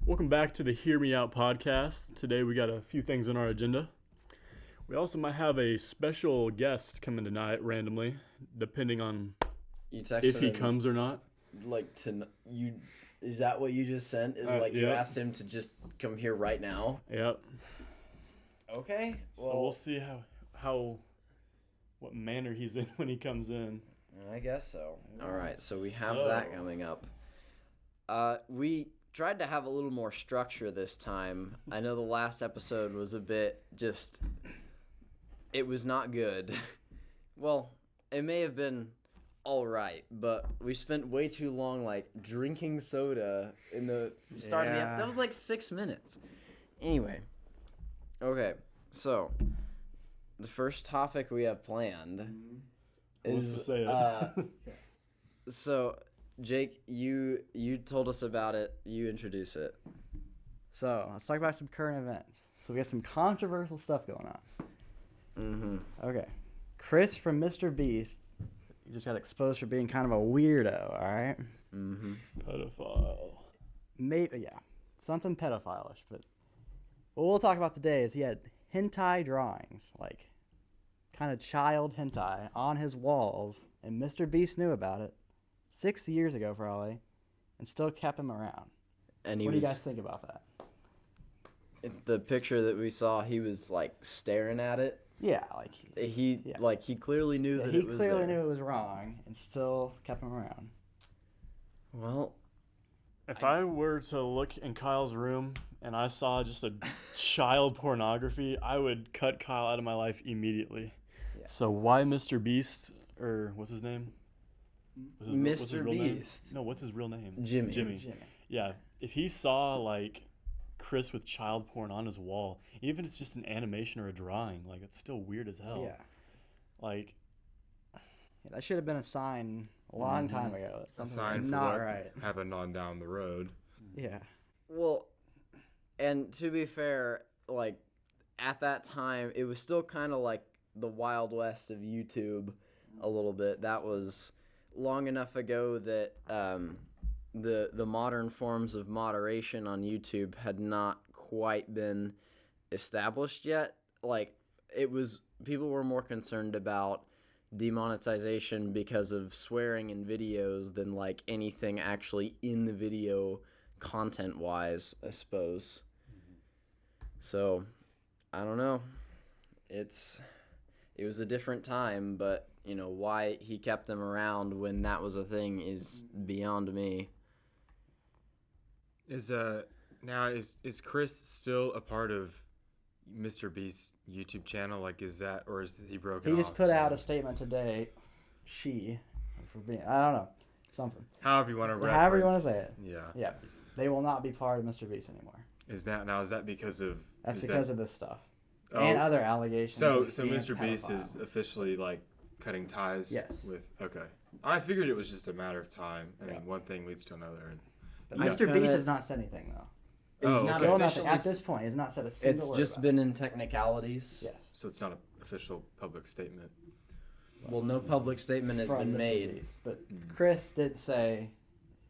Welcome back to the Hear Me Out podcast. Today we got a few things on our agenda. We also might have a special guest coming tonight randomly, depending on if he comes or not. Is that what you just sent? You asked him to just come here right now? Yep. Okay. Well, so we'll see what manner he's in when he comes in. I guess so. All right. So we have that coming up. We tried to have a little more structure this time. I know the last episode was a bit it was not good. Well, it may have been all right, but we spent way too long drinking soda in the start of the episode. That was 6 minutes. Anyway. Okay. So, the first topic we have planned is so Jake, you told us about it. You introduce it. So let's talk about some current events. So we got some controversial stuff going on. Mm-hmm. Okay. Chris from Mr. Beast just got exposed for being kind of a weirdo, all right? Mm-hmm. Pedophile. Maybe, yeah. Something pedophile-ish, but what we'll talk about today is he had hentai drawings, kind of child hentai, on his walls, and Mr. Beast knew about it 6 years ago probably, and still kept him around. And what do you guys think about that? The picture that we saw, he was staring at it. Yeah, he clearly knew that it was there. He clearly knew it was wrong and still kept him around. Well, if I were to look in Kyle's room and I saw just a child pornography, I would cut Kyle out of my life immediately. Yeah. So why Mr. Beast, or what's his name? Mr. Beast. No, what's his real name? Jimmy. Yeah, if he saw Chris with child porn on his wall, even if it's just an animation or a drawing, it's still weird as hell. Yeah. That should have been a sign a long time ago. That something's not right. Happened on down the road. Yeah. Well, and to be fair, at that time, it was still kind of the Wild West of YouTube a little bit. That was long enough ago that the modern forms of moderation on YouTube had not quite been established yet. People were more concerned about demonetization because of swearing in videos than anything actually in the video content wise, I suppose. So I don't know. It was a different time, but why he kept them around when that was a thing is beyond me. Is Chris still a part of Mr. Beast's YouTube channel? Is that, or is he broken off? He just put out a statement today. I don't know, something. However you want to reference. However you want to say it. Yeah. Yeah. They will not be part of Mr. Beast anymore. Is that because of? That's because of this stuff and other allegations. So Mr. Beast is officially cutting ties. Yes. Okay. I figured it was just a matter of time. I mean, one thing leads to another. But Mr. Beast has not said anything though. Still nothing. At this point, he's not said a single word. It's just been in technicalities. Yes. So it's not an official public statement. Well, no public statement has been made. Beast, but Chris did say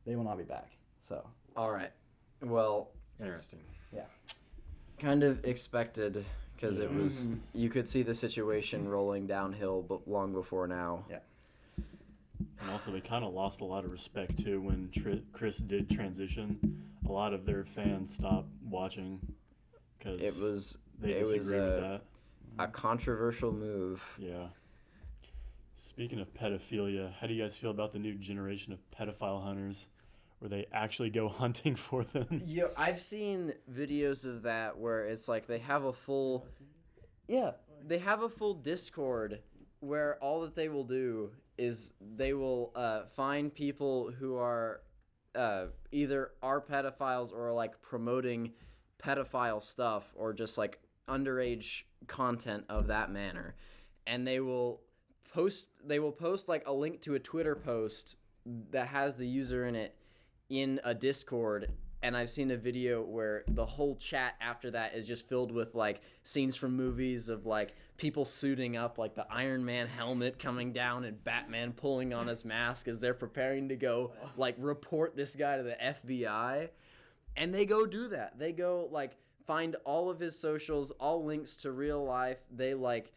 they will not be back. So. All right. Well. Interesting. Yeah. Kind of expected because it was. You could see the situation rolling downhill, but long before now. Yeah. And also, they kind of lost a lot of respect too when Chris did transition. A lot of their fans stopped watching because they disagree with that. A controversial move. Yeah. Speaking of pedophilia, how do you guys feel about the new generation of pedophile hunters, where they actually go hunting for them? Yeah, I've seen videos of that where it's they have a full. Yeah, they have a full Discord where all that they will do is they will find people who are either are pedophiles or promoting pedophile stuff or just underage content of that manner, and they will post a link to a Twitter post that has the user in it in a Discord, and I've seen a video where the whole chat after that is just filled with like scenes from movies of like people suiting up, like the Iron Man helmet coming down and Batman pulling on his mask as they're preparing to go like report this guy to the FBI. And they go do that. They go like find all of his socials, all links to real life. They like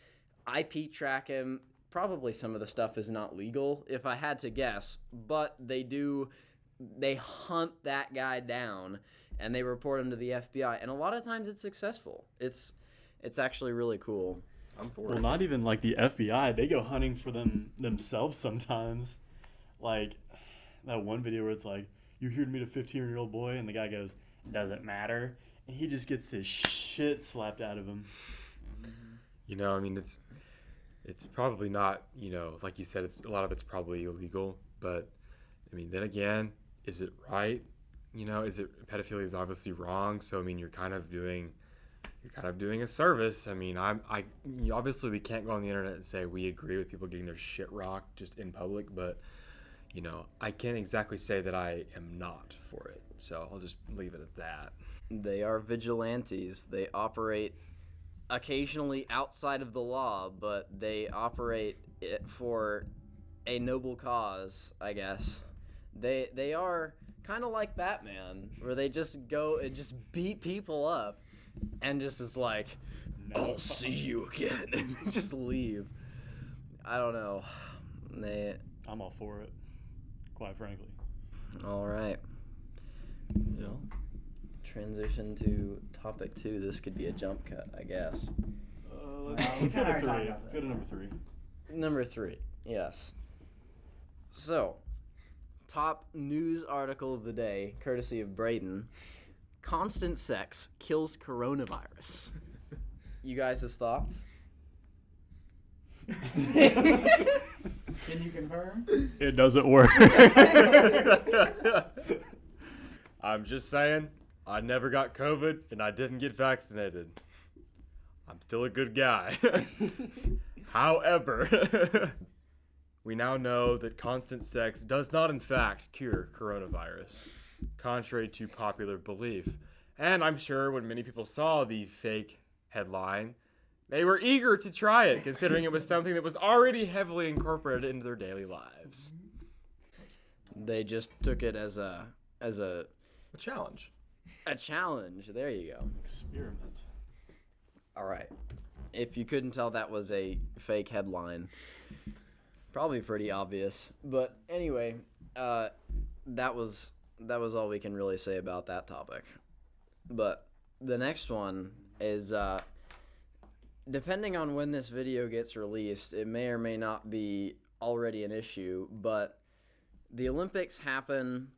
IP track him. Probably some of the stuff is not legal if I had to guess, but they hunt that guy down and they report him to the FBI, and a lot of times it's successful. It's actually really cool. I'm for Well, it. not even like the FBI. They go hunting for themselves sometimes. Like that one video where it's like, "You here to meet a 15-year-old boy?" And the guy goes, "Doesn't matter." And he just gets this shit slapped out of him. You know, I mean, it's probably not, you know, like you said, a lot of it's probably illegal, but I mean, then again, is it right? You know, pedophilia is obviously wrong. So I mean, you're kind of doing a service. I mean, obviously we can't go on the internet and say we agree with people getting their shit rocked just in public, but you know, I can't exactly say that I am not for it. So I'll just leave it at that. They are vigilantes. They operate occasionally outside of the law, but they operate it for a noble cause, I guess. They are kind of like Batman, where they just go and just beat people up and just is like, "I'll see you again," and just leave. I don't know. I'm all for it, quite frankly. All right. Well, transition to topic 2. This could be a jump cut, I guess. Let's go to 3. Let's go to number 3. Number 3, yes. So, top news article of the day, courtesy of Braden. Constant sex kills coronavirus. You guys' thoughts? Can you confirm? It doesn't work. I'm just saying, I never got COVID and I didn't get vaccinated. I'm still a good guy. However, we now know that constant sex does not in fact cure coronavirus, contrary to popular belief. And I'm sure when many people saw the fake headline, they were eager to try it, considering it was something that was already heavily incorporated into their daily lives. They just took it as a challenge. A challenge. There you go. Experiment. All right. If you couldn't tell, that was a fake headline. Probably pretty obvious. But anyway, that was all we can really say about that topic. But the next one is, depending on when this video gets released, it may or may not be already an issue, but the Olympics happen,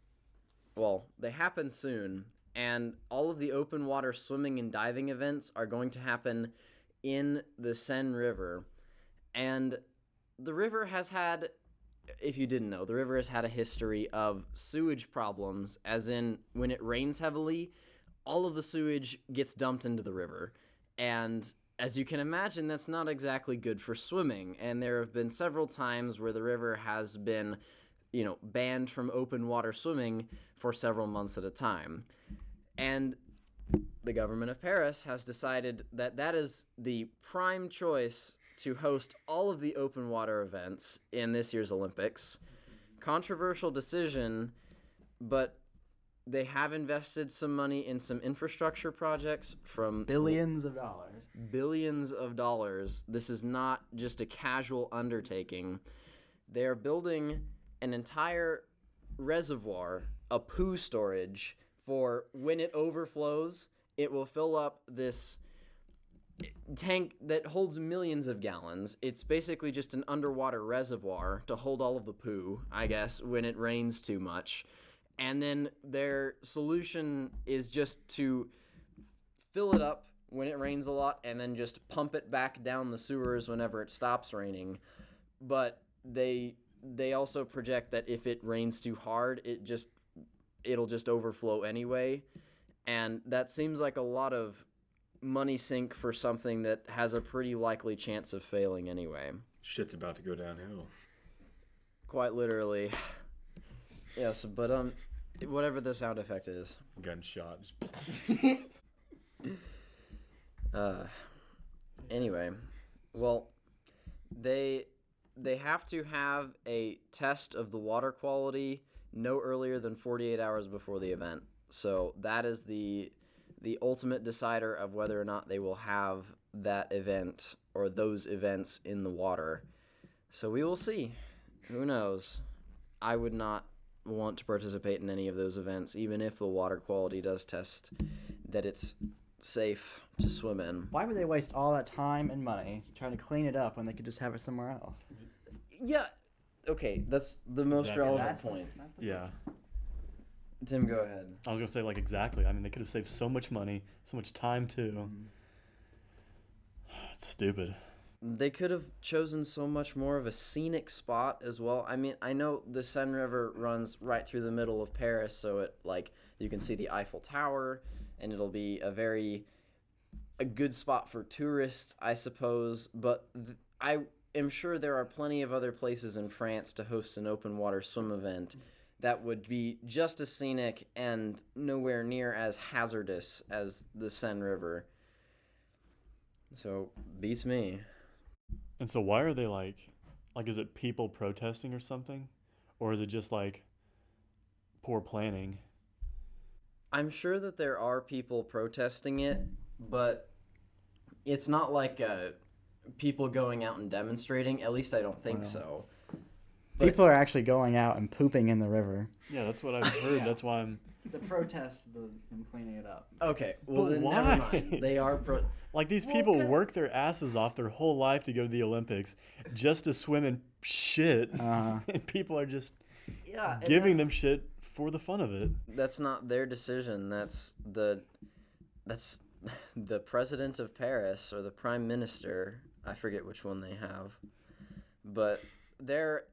well, they happen soon, and all of the open water swimming and diving events are going to happen in the Seine River. And the river has had, if you didn't know, the river has had a history of sewage problems, as in when it rains heavily, all of the sewage gets dumped into the river. And as you can imagine, that's not exactly good for swimming. And there have been several times where the river has been, banned from open water swimming for several months at a time. And the government of Paris has decided that that is the prime choice to host all of the open water events in this year's Olympics. Controversial decision, but they have invested some money in some infrastructure projects from Billions of dollars. billions of dollars. This is not just a casual undertaking. They are building an entire reservoir, a poo storage, for when it overflows, it will fill up this tank that holds millions of gallons. It's basically just an underwater reservoir to hold all of the poo, I guess, when it rains too much. And then their solution is just to fill it up when it rains a lot and then just pump it back down the sewers whenever it stops raining. But they also project that if it rains too hard, it'll just overflow anyway. And that seems like a lot of money sink for something that has a pretty likely chance of failing anyway. Shit's about to go downhill. Quite literally. Yes, but Whatever the sound effect is. Gunshot. Anyway, well, they have to have a test of the water quality no earlier than 48 hours before the event. So that is the ultimate decider of whether or not they will have that event or those events in the water. So we will see. Who knows? I would not want to participate in any of those events, even if the water quality does test that it's safe to swim in. Why would they waste all that time and money trying to clean it up when they could just have it somewhere else? Yeah. Okay, that's the most Exactly. relevant point. Yeah. Tim, go ahead. I was gonna say like exactly. I mean, they could have saved so much money, so much time too. It's stupid. They could have chosen so much more of a scenic spot as well. I mean, I know the Seine River runs right through the middle of Paris, so it like you can see the Eiffel Tower, and it'll be a good spot for tourists, I suppose. But I am sure there are plenty of other places in France to host an open water swim event that would be just as scenic and nowhere near as hazardous as the Seine River. So, beats me. And so why are they like is it people protesting or something? Or is it just like poor planning? I'm sure that there are people protesting it, but it's not like people going out and demonstrating. At least I don't think so. But People are actually going out and pooping in the river. Yeah, that's what I've heard. That's why I'm The protest, them cleaning it up. okay, well But then why? never mind. They are like these Well, people 'cause- work their asses off their whole life to go to the Olympics just to swim in shit. And people are just giving them shit for the fun of it. That's not their decision. That's the president of Paris or the prime minister. I forget which one they have, but their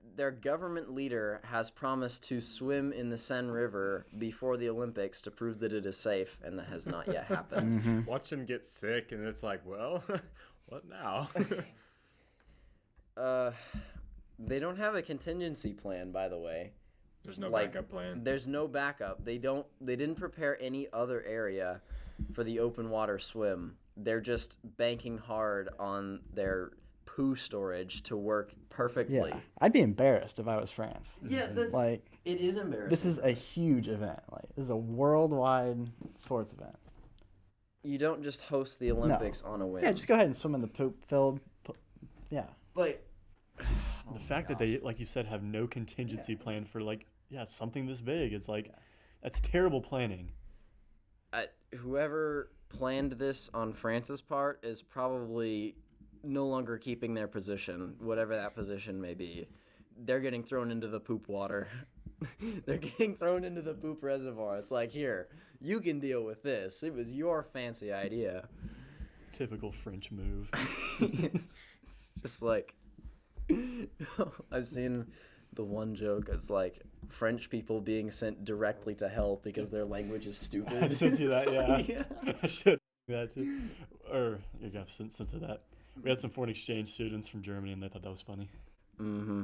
government leader has promised to swim in the Seine River before the Olympics to prove that it is safe, and that has not yet happened. Watch him get sick, and it's like, well, what now? They don't have a contingency plan, by the way. There's no Like, backup plan. There's no backup. They didn't prepare any other area for the open water swim. They're just banking hard on their poo storage to work perfectly. Yeah, I'd be embarrassed if I was France. Yeah, Like, it is embarrassing. this is a huge event. Like, this is a worldwide sports event. You don't just host the Olympics on a whim. Yeah, just go ahead and swim in the poop-filled. Yeah. like The fact that they, like you said, have no contingency plan for something this big. It's like that's terrible planning. whoever planned this on France's part is probably no longer keeping their position, whatever that position may be. They're getting thrown into the poop water. They're getting thrown into the poop reservoir. It's like, here, you can deal with this. It was your fancy idea. Typical French move. It's just like, I've seen the one joke. It's like French people being sent directly to hell because their language is stupid. I sent you that, yeah. Yeah. I should that too. Or you're gonna have to censor that. We had some foreign exchange students from Germany, and they thought that was funny. Mm-hmm.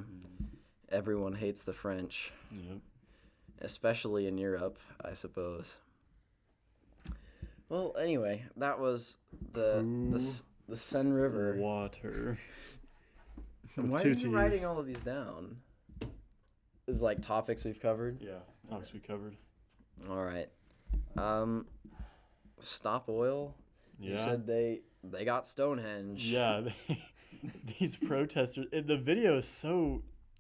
Everyone hates the French, Yep. especially in Europe, I suppose. Well, anyway, that was the Seine River. Water. Why With are two you T's. writing all of these down? Is like topics we've covered. Yeah, topics we covered. All right. Stop Oil. You Yeah. said they got Stonehenge. Yeah, these protesters. The video is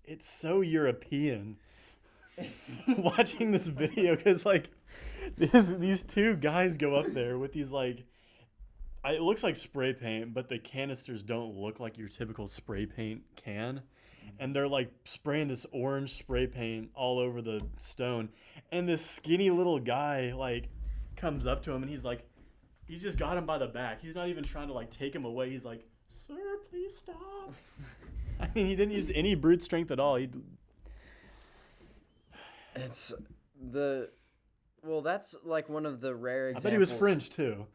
it's so European. Watching this video, because these two guys go up there with these it looks like spray paint, but the canisters don't look like your typical spray paint can. And they're spraying this orange spray paint all over the stone. And this skinny little guy comes up to him, and he's just got him by the back. He's not even trying to take him away. He's like, "Sir, please stop." I mean, he didn't use any brute strength at all. It's that's one of the rare I examples. bet he was French too.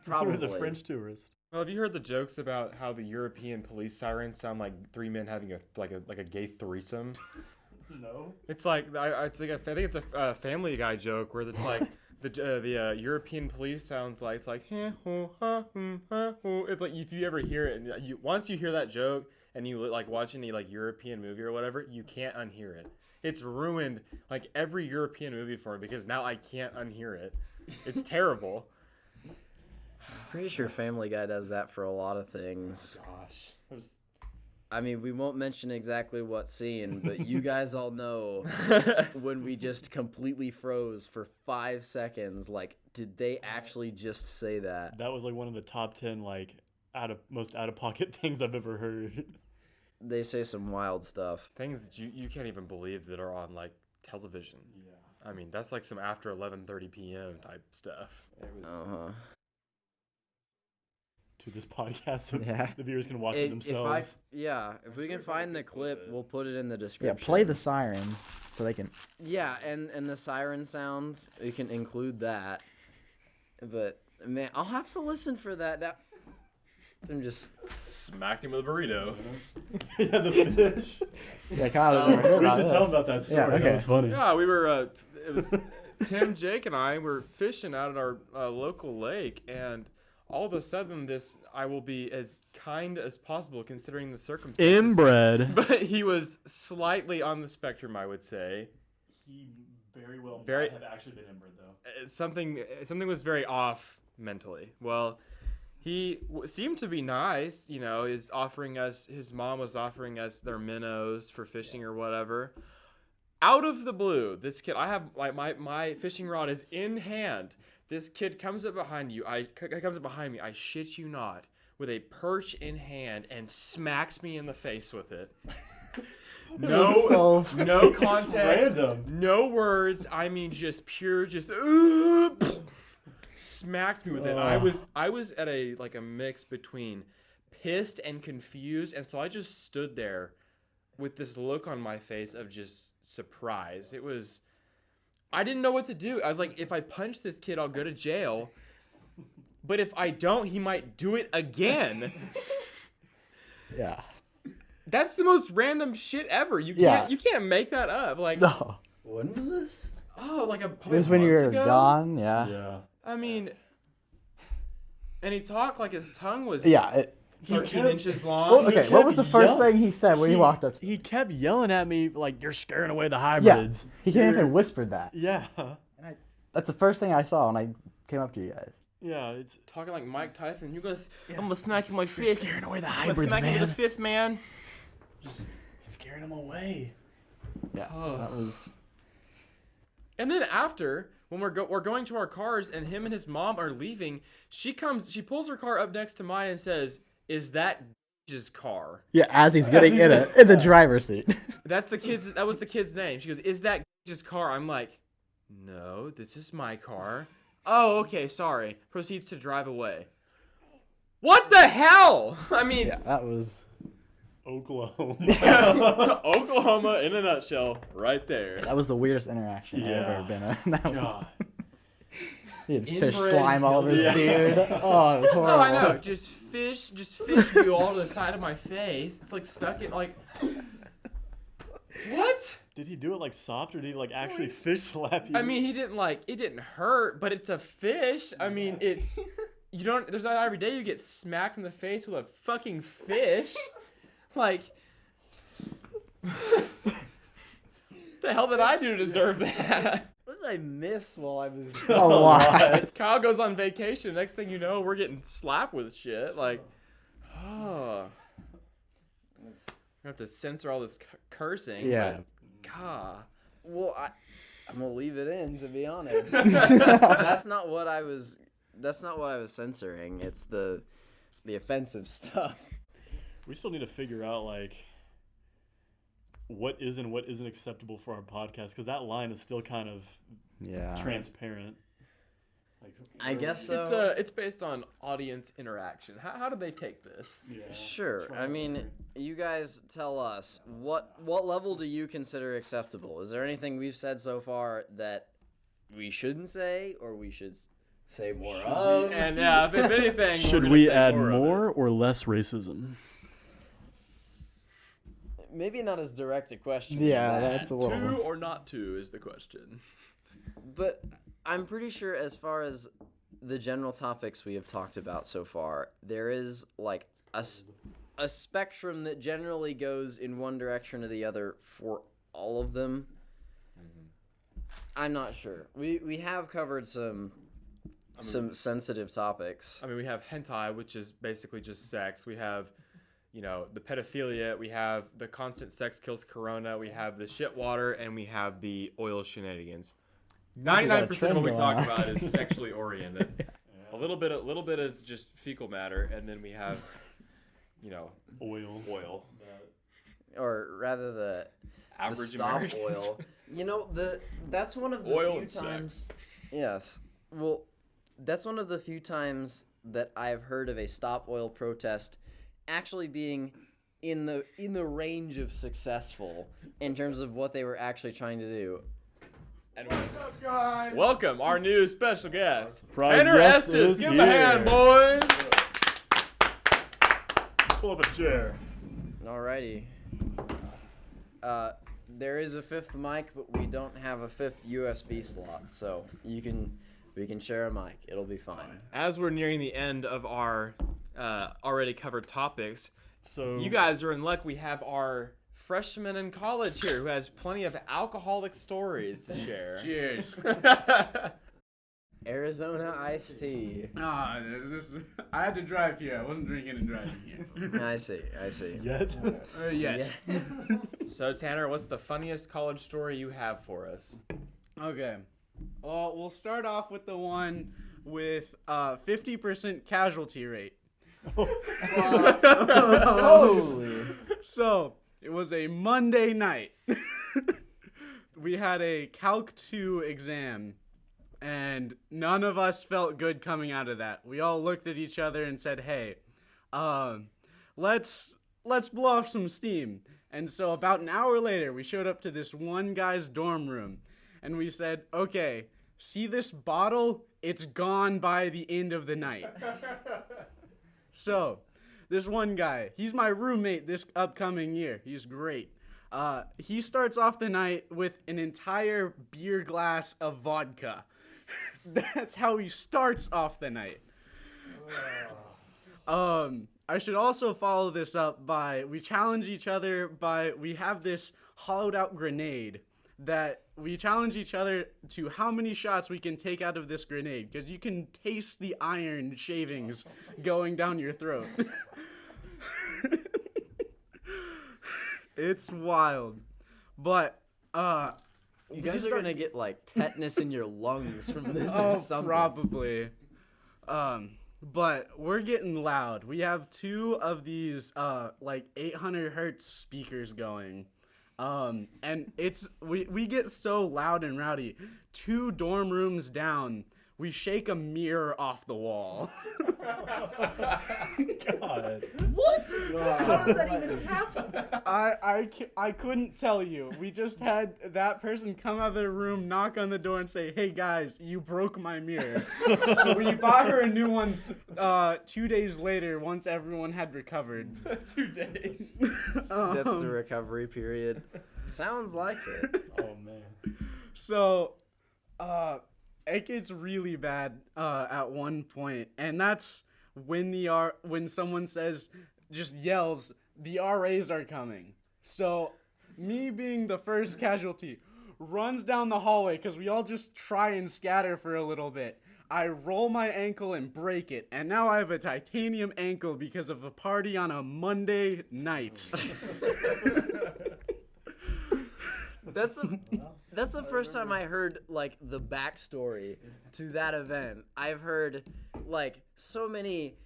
Probably. He was a French tourist. Well, have you heard the jokes about how the European police sirens sound like three men having a gay threesome? No. It's like I think it's a Family Guy joke where it's like the European police sounds like it's like it's like if you ever hear it and once you hear that joke and you like watch any like European movie or whatever, you can't unhear it. It's ruined like every European movie for me because now I can't unhear it. It's terrible. Pretty sure Family Guy does that for a lot of things. Oh, gosh. I mean, we won't mention exactly what scene, but you guys all know when we just completely froze for 5 seconds. Like, did they actually just say that? That was like one of the top 10 like most out of pocket things I've ever heard. They say some wild stuff. Things that you can't even believe that are on like television. Yeah. I mean, that's like some after 11:30 p.m. type stuff. It was To this podcast, so Yeah. the viewers can watch it themselves. If we can find the clip, we'll put it in the description. Yeah, play the siren so they can. Yeah, and the siren sounds, we can include that. But man, I'll have to listen for that. Now, I'm just smacked him with a burrito. Yeah, the fish. Yeah, Kyle. We should tell them about that story. Yeah, okay. That was funny. Yeah, we were. It was Tim, Jake, and I were fishing out at our local lake, and all of a sudden, I will be as kind as possible considering the circumstances. Inbred. But he was slightly on the spectrum, I would say. He very well Very- might have actually been inbred though. Something was very off mentally. Well, he seemed to be nice. You know, his mom was offering us their minnows for fishing or whatever. Out of the blue, this kid, I have like my fishing rod is in hand. This kid comes up behind me. I shit you not, with a perch in hand and smacks me in the face with it. No context, random. no words. I mean, just pure, smacked me with it. I was at a mix between pissed and confused, and so I just stood there with this look on my face of just surprise. I didn't know what to do. I was like, if I punch this kid, I'll go to jail. But if I don't, he might do it again. Yeah. That's the most random shit ever. You can't make that up. Like, No. when was this? oh, like a It was when you were gone. Yeah. Yeah. I mean, and he talked like his tongue was Yeah. 13 inches long. Well, okay. What kept was the first yelling. thing he said when he walked up? He kept yelling at me like, "You're scaring away the Yeah. hybrids." He came up and whispered that. Yeah. That's the first thing I saw when I came up to you guys. Yeah. It's Talking like Mike Tyson. I'm gonna smack you in my fist. scaring away the I'm gonna hybrids, smack you man. with the fifth man. Just scaring them away. Yeah. Oh. That was. And then after, when we're going to our cars and him and his mom are leaving, she pulls her car up next to mine and says, "Is that his car?" Yeah, as he's getting in the driver's seat. That was the kid's name. She goes, "Is that his car?" I'm like, "No, this is my car." "Oh, okay, sorry." Proceeds to drive away. What the hell? I mean, Yeah, that was. Oklahoma. Oklahoma in a nutshell, right there. That was the weirdest interaction I've Yeah. ever been in. That was, God. he had fish Inbred slime all over his Yeah. beard. Oh, it was horrible. Oh, I know. Just fish you all to the side of my face. It's like stuck in like. What? Did he do it like soft or did he like actually fish slap you? I mean, it didn't hurt, but it's a fish. I mean, there's not every day you get smacked in the face with a fucking fish. Like, the hell did I do to deserve that? What did I miss while I was? A lot. Kyle goes on vacation. Next thing you know, we're getting slapped with shit. Like, oh. I have to censor all this cursing. Yeah. But, God. Well, I'm gonna leave it in, to be honest. That's not what I was. That's not what I was censoring. It's the offensive stuff. We still need to figure out like what is and what isn't acceptable for our podcast because that line is still kind of transparent. Like, I guess so. It's based on audience interaction. How do they take this? Yeah. Sure. I mean, you guys tell us what level do you consider acceptable? Is there anything we've said so far that we shouldn't say or we should say more of? And yeah, if anything, Should we add more or less racism? maybe not as direct a question. Yeah, as that, that's a little. To or not to is the question. But I'm pretty sure as far as the general topics we have talked about so far, there is like a spectrum that generally goes in one direction or the other for all of them. I'm not sure. We have covered some sensitive topics. I mean, we have hentai, which is basically just sex. We have, the pedophilia. We have the constant sex kills corona. We have the shit water, and we have the oil shenanigans. 99% of what we talk about is sexually oriented. A little bit is just fecal matter, and then we have, oil. Or rather the Average stop Americans. oil. That's one of the Oil few and times. sex. Yes. Well, that's one of the few times that I've heard of a stop oil protest actually being in the range of successful in terms of what they were actually trying to do. And what's up, guys? Welcome, our new special guest, Prize Tanner guest Estes. is Give him a hand, here. boys. Pull up a chair. Alrighty. There is a fifth mic, but we don't have a fifth USB slot, so we can share a mic. It'll be fine. As we're nearing the end of our already covered topics, So you guys are in luck. We have our freshman in college here who has plenty of alcoholic stories to share. Cheers. Arizona iced tea. I had to drive here. I wasn't drinking and driving here. I see. yet. Yes. Yeah. So Tanner, what's the funniest college story you have for us? Okay. Well, we'll start off with the one with 50% casualty rate. Holy. So, it was a Monday night. We had a Calc 2 exam, and none of us felt good coming out of that. We all looked at each other and said, hey, let's blow off some steam. And so about an hour later, we showed up to this one guy's dorm room, and we said, okay, see this bottle? It's gone by the end of the night. So, this one guy, he's my roommate this upcoming year. He's great. He starts off the night with an entire beer glass of vodka. That's how he starts off the night. I should also follow this up by, we challenge each other by, we have this hollowed out grenade that we challenge each other to how many shots we can take out of this grenade, because you can taste the iron shavings going down your throat. It's wild. But, You guys are gonna get like tetanus in your lungs from this or oh, something. probably. But we're getting loud. We have two of these, like 800 hertz speakers going. And we get so loud and rowdy. 2 dorm rooms down, we shake a mirror off the wall. God. What? How does that even happen? I couldn't tell you. We just had that person come out of the room, knock on the door, and say, "Hey guys, you broke my mirror." So we bought her a new one 2 days later, once everyone had recovered. 2 days. That's the recovery period. Sounds like it. Oh man. So, it gets really bad at one point, and that's when someone says, just yells, "The RAs are coming." So, me being the first casualty, runs down the hallway because we all just try and scatter for a little bit. I roll my ankle and break it, and now I have a titanium ankle because of a party on a Monday night. That's the first time I heard like the backstory to that event. I've heard like so many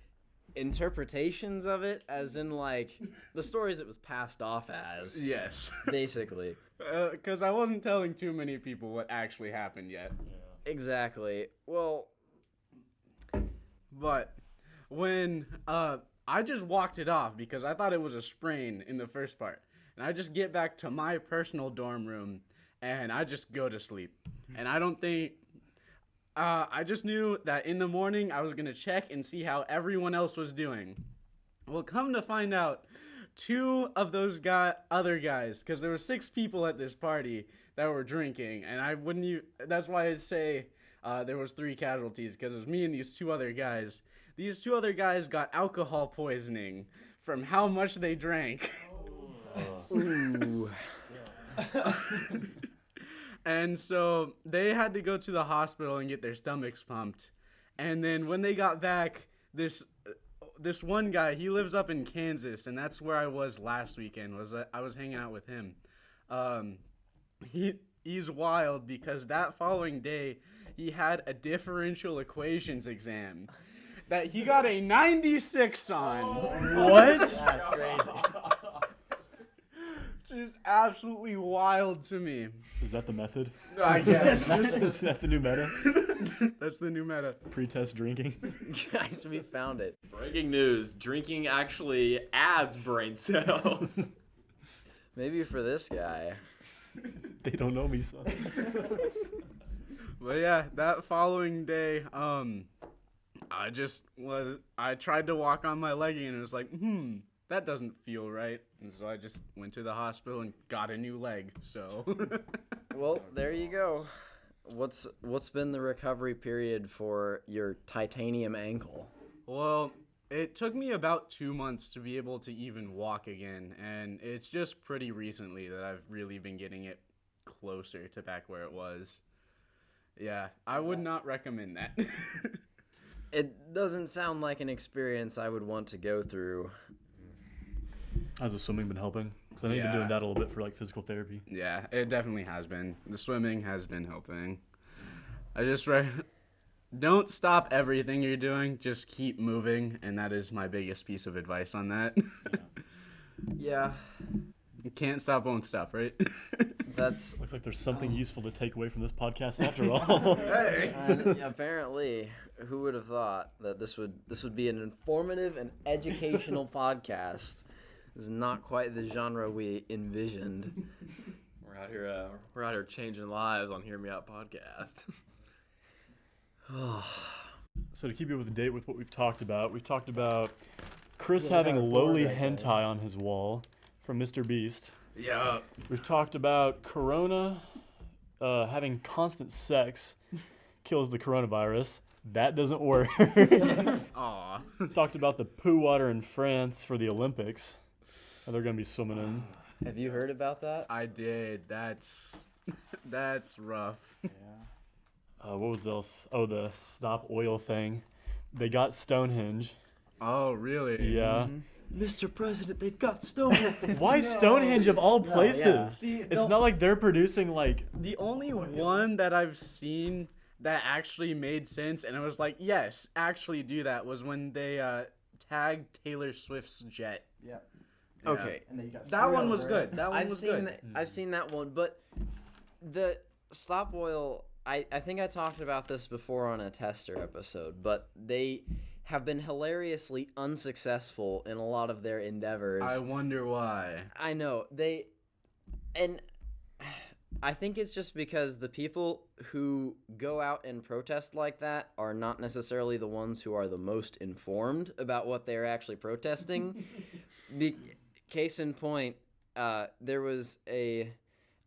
interpretations of it, as in like the stories it was passed off as. Yes. Basically. Because I wasn't telling too many people what actually happened yet. Exactly. Well, But when I just walked it off because I thought it was a sprain in the first part. And I just get back to my personal dorm room and I just go to sleep. And I don't think I just knew that in the morning I was going to check and see how everyone else was doing. Well, come to find out, two of those other guys, because there were 6 people at this party that were drinking, and I wouldn't even, that's why I say there was 3 casualties, because it was me and these 2 other guys. These 2 other guys got alcohol poisoning from how much they drank. Ooh. And so they had to go to the hospital and get their stomachs pumped. And then when they got back, this one guy, he lives up in Kansas, and that's where I was last weekend. I was hanging out with him. He's wild because that following day he had a differential equations exam that he got a 96 on. What? That's crazy. Just absolutely wild to me. Is that the method? I guess. Is that the new meta? That's the new meta. Pre-test drinking? Guys, we found it. Breaking news: drinking actually adds brain cells. Maybe for this guy. They don't know me, son. But yeah, that following day, I tried to walk on my legging and it was like, that doesn't feel right. And so I just went to the hospital and got a new leg. So Well, there you go. What's been the recovery period for your titanium ankle? well, it took me about 2 months to be able to even walk again, and it's just pretty recently that I've really been getting it closer to back where it was. Yeah, I would not recommend that. It doesn't sound like an experience I would want to go through. How's the swimming been helping? Because I think you've been doing that a little bit for like physical therapy. Yeah, it definitely has been. The swimming has been helping. I just don't stop everything you're doing. Just keep moving, and that is my biggest piece of advice on that. Yeah, You can't stop, won't stop, right? that's Looks like there's something useful to take away from this podcast after all. Hey. apparently, who would have thought that this would be an informative and educational podcast? This is not quite the genre we envisioned. We're out here changing lives on Hear Me Out podcast. So to keep you up to date with what we've talked about Chris Yeah, having got a lowly board right there. hentai on his wall from Mr. Beast. Yeah. We've talked about Corona having constant sex kills the coronavirus. That doesn't work. Aw. Talked about the poo water in France for the Olympics that they're going to be swimming in. Have you heard about that? I did. That's rough. What was else? Oh, the stop oil thing. They got Stonehenge. Oh, really? Yeah. Mr. President, they've got Stonehenge. Why Stonehenge of all places? yeah. See, It's not like they're producing like. The only one that I've seen that actually made sense, and I was like, yes, actually do that, was when they tagged Taylor Swift's jet. Yep. Yeah. Okay, And then you got That one screwed was over. good. That one I've was seen good. that. I've seen that one, but the stop oil. I think I talked about this before on a tester episode, but they have been hilariously unsuccessful in a lot of their endeavors. I wonder why. I know and I think it's just because the people who go out and protest like that are not necessarily the ones who are the most informed about what they're actually protesting. Case in point, there was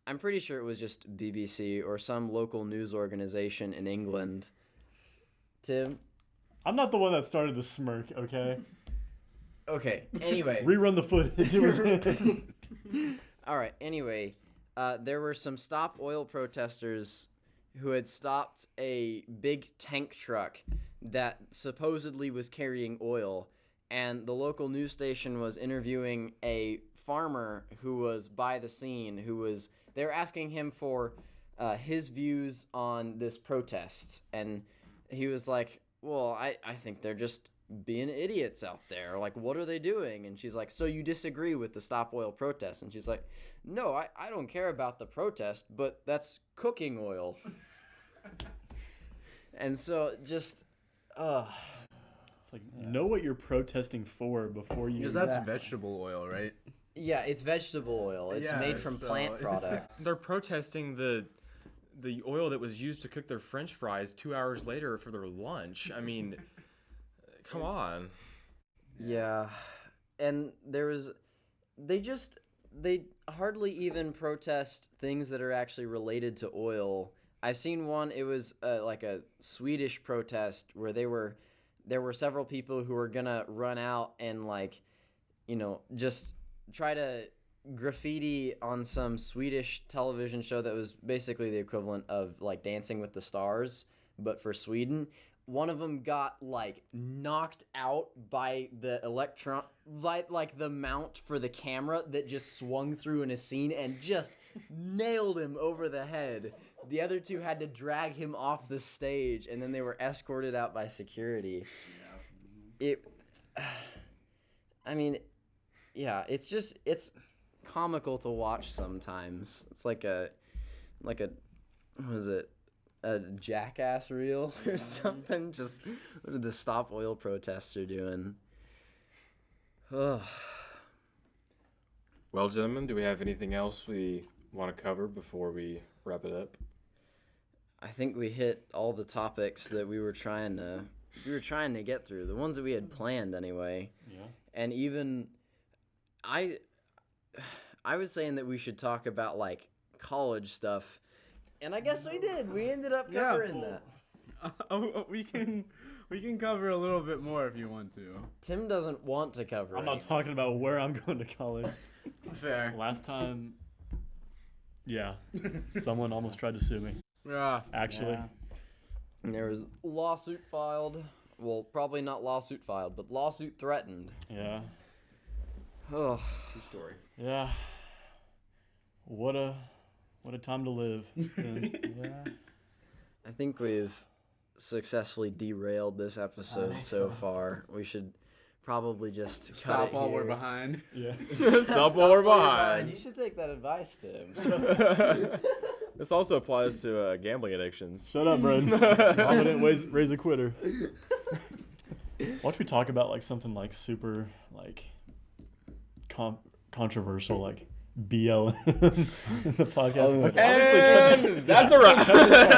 I'm pretty sure it was just BBC or some local news organization in England. Tim? I'm not the one that started the smirk, okay? Okay, anyway. Rerun the footage. It was him. All right. Anyway, there were some stop oil protesters who had stopped a big tank truck that supposedly was carrying oil, and the local news station was interviewing a farmer who was by the scene. They were asking him for his views on this protest, and he was like, "Well, I think they're just being idiots out there. Like, what are they doing?" And she's like, "So you disagree with the stop oil protest?" And she's like, "No, I don't care about the protest, but that's cooking oil." And so just, It's like, know what you're protesting for before you. Because that's vegetable oil, right? yeah, it's vegetable oil. It's Yeah, made from so- plant products. They're protesting the oil that was used to cook their French fries 2 hours later for their lunch. I mean, come on. Yeah, and there was they hardly even protest things that are actually related to oil. I've seen one. It was like a Swedish protest where there were several people who were gonna run out and just try to graffiti on some Swedish television show that was basically the equivalent of like Dancing with the Stars, but for Sweden. One of them got knocked out by the the mount for the camera that just swung through in a scene and just nailed him over the head. The other two had to drag him off the stage, and then they were escorted out by security. It's comical to watch sometimes. It's like a what is it? A Jackass reel or something. Just what are the Stop Oil protests are doing? Ugh. Well, gentlemen, do we have anything else we want to cover before we wrap it up? I think we hit all the topics that we were trying to get through. The ones that we had planned anyway. Yeah. And even I was saying that we should talk about college stuff. And I guess we did. We ended up covering that. We can cover a little bit more if you want to. Tim doesn't want to cover I'm it. not talking about where I'm going to college. Fair. Last time, yeah, someone almost tried to sue me. Yeah. Actually, Yeah. And there was lawsuit filed. Well, probably not lawsuit filed, but lawsuit threatened. yeah, Oh, True story. yeah. What a time to live. Yeah. I think we've successfully derailed this episode so far. We should probably just cut Stop it while here. we're behind. Yeah. Stop while we're behind. You should take that advice, Tim. This also applies to gambling addictions. Shut up, Braden. Mama didn't raise a quitter. Why don't we talk about something super controversial BLM in the podcast? Oh, Okay, obviously, And that's a wrap.